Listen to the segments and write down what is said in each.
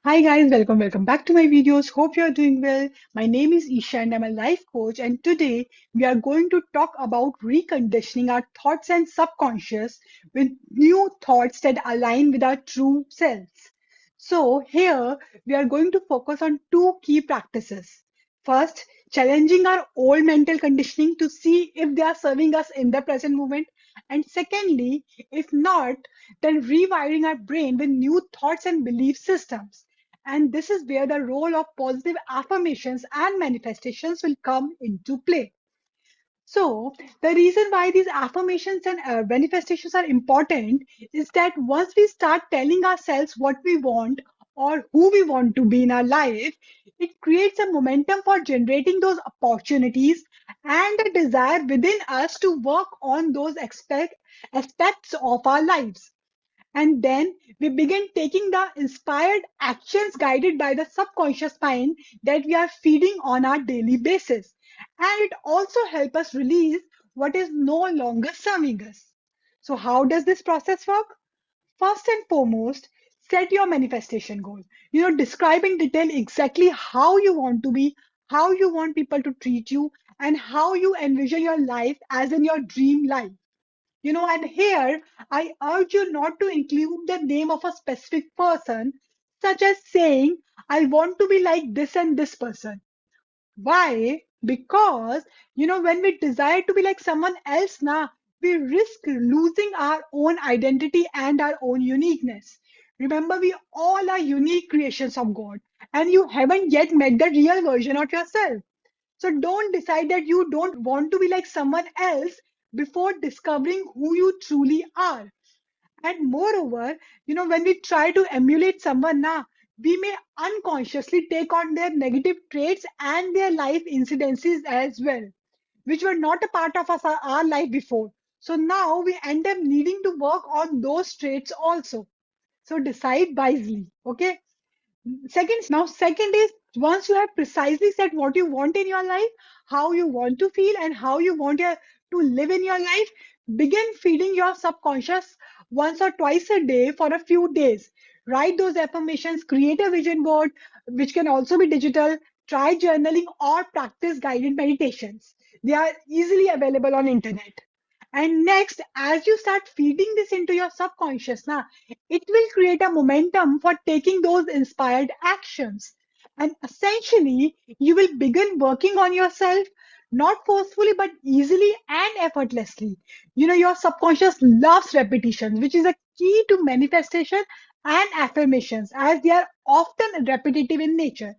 Hi guys, welcome back to my videos. Hope you are doing well. My name is Isha and I'm a life coach, and today we are going to talk about reconditioning our thoughts and subconscious with new thoughts that align with our true selves. So here we are going to focus on two key practices. First, challenging our old mental conditioning to see if they are serving us in the present moment. And secondly, if not, then rewiring our brain with new thoughts and belief systems. And this is where the role of positive affirmations and manifestations will come into play. So, the reason why these affirmations and manifestations are important is that once we start telling ourselves what we want or who we want to be in our life, it creates a momentum for generating those opportunities and a desire within us to work on those aspects of our lives. And then we begin taking the inspired actions guided by the subconscious mind that we are feeding on our daily basis. And it also helps us release what is no longer serving us. So, how does this process work? First and foremost, set your manifestation goal. Describe in detail exactly how you want to be, how you want people to treat you, and how you envision your life as in your dream life. And here I urge you not to include the name of a specific person, such as saying, I want to be like this and this person. Why? Because, when we desire to be like someone else now, we risk losing our own identity and our own uniqueness. Remember, we all are unique creations of God, and you haven't yet met the real version of yourself. So don't decide that you don't want to be like someone else before discovering who you truly are. And moreover, when we try to emulate someone now, we may unconsciously take on their negative traits and their life incidences as well, which were not a part of our life before. So now we end up needing to work on those traits also. So decide wisely. Okay. Second is, once you have precisely said what you want in your life, how you want to feel, and how you want to live in your life, begin feeding your subconscious once or twice a day for a few days. Write those affirmations, create a vision board, which can also be digital. Try journaling or practice guided meditations. They are easily available on internet. And next, as you start feeding this into your subconscious, now it will create a momentum for taking those inspired actions. And essentially, you will begin working on yourself, not forcefully, but easily and effortlessly. Your subconscious loves repetition, which is a key to manifestation and affirmations, as they are often repetitive in nature.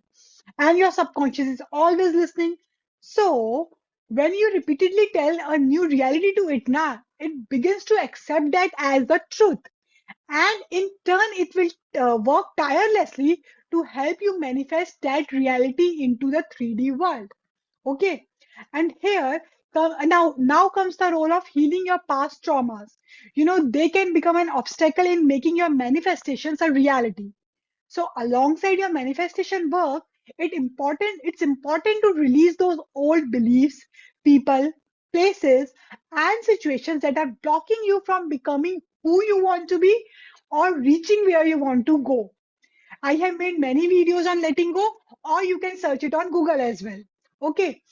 And your subconscious is always listening. So, when you repeatedly tell a new reality to it now, it begins to accept that as the truth, and in turn it will work tirelessly to help you manifest that reality into the 3D world. Okay. And here now comes the role of healing your past traumas. They can become an obstacle in making your manifestations a reality. So alongside your manifestation work, it's important to release those old beliefs, people, places, and situations that are blocking you from becoming who you want to be or reaching where you want to go. I have made many videos on letting go, or you can search it on Google as well. Okay.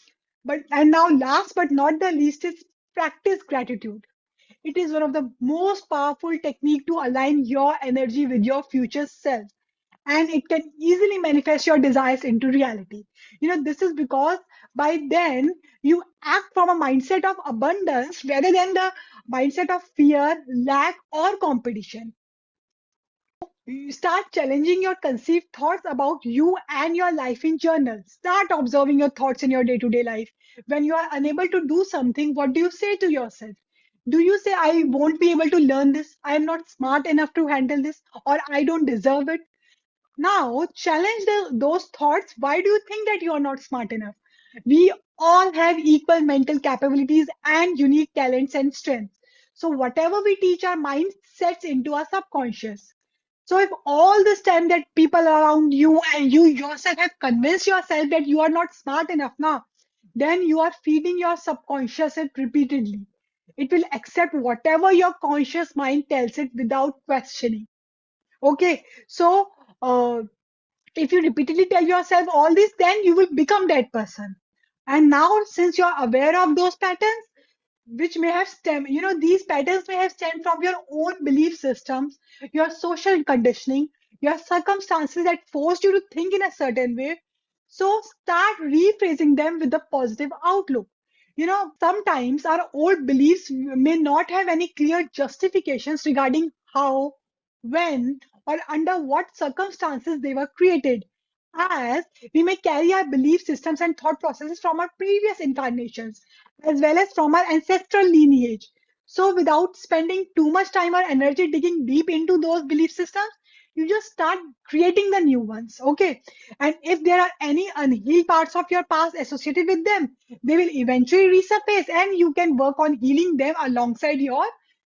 And now last but not the least is practice gratitude. It is one of the most powerful technique to align your energy with your future self, and it can easily manifest your desires into reality. This is because by then you act from a mindset of abundance rather than the mindset of fear, lack, or competition. You start challenging your conceived thoughts about you and your life in journal. Start observing your thoughts in your day-to-day life. When you are unable to do something, what do you say to yourself? Do you say, I won't be able to learn this, I am not smart enough to handle this, or I don't deserve it? Now, challenge those thoughts. Why do you think that you are not smart enough? We all have equal mental capabilities and unique talents and strengths. So, whatever we teach our mind sets into our subconscious. So, if all this time that people around you and you yourself have convinced yourself that you are not smart enough now, then you are feeding your subconscious it repeatedly. It will accept whatever your conscious mind tells it without questioning. Okay, so uh, If you repeatedly tell yourself all this, then you will become that person. And now, since you're aware of those patterns, which may have stemmed, these patterns may have stemmed from your own belief systems, your social conditioning, your circumstances that forced you to think in a certain way. So start rephrasing them with a positive outlook. Sometimes our old beliefs may not have any clear justifications regarding how, when, or under what circumstances they were created, as we may carry our belief systems and thought processes from our previous incarnations as well as from our ancestral lineage. So, without spending too much time or energy digging deep into those belief systems, you just start creating the new ones. Okay. And if there are any unhealed parts of your past associated with them, they will eventually resurface and you can work on healing them alongside your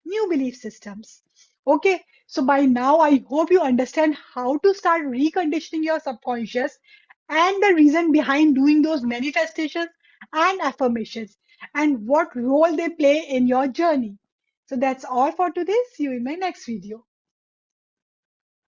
new belief systems. Okay. So, by now, I hope you understand how to start reconditioning your subconscious and the reason behind doing those manifestations and affirmations and what role they play in your journey. So that's all for today. See you in my next video.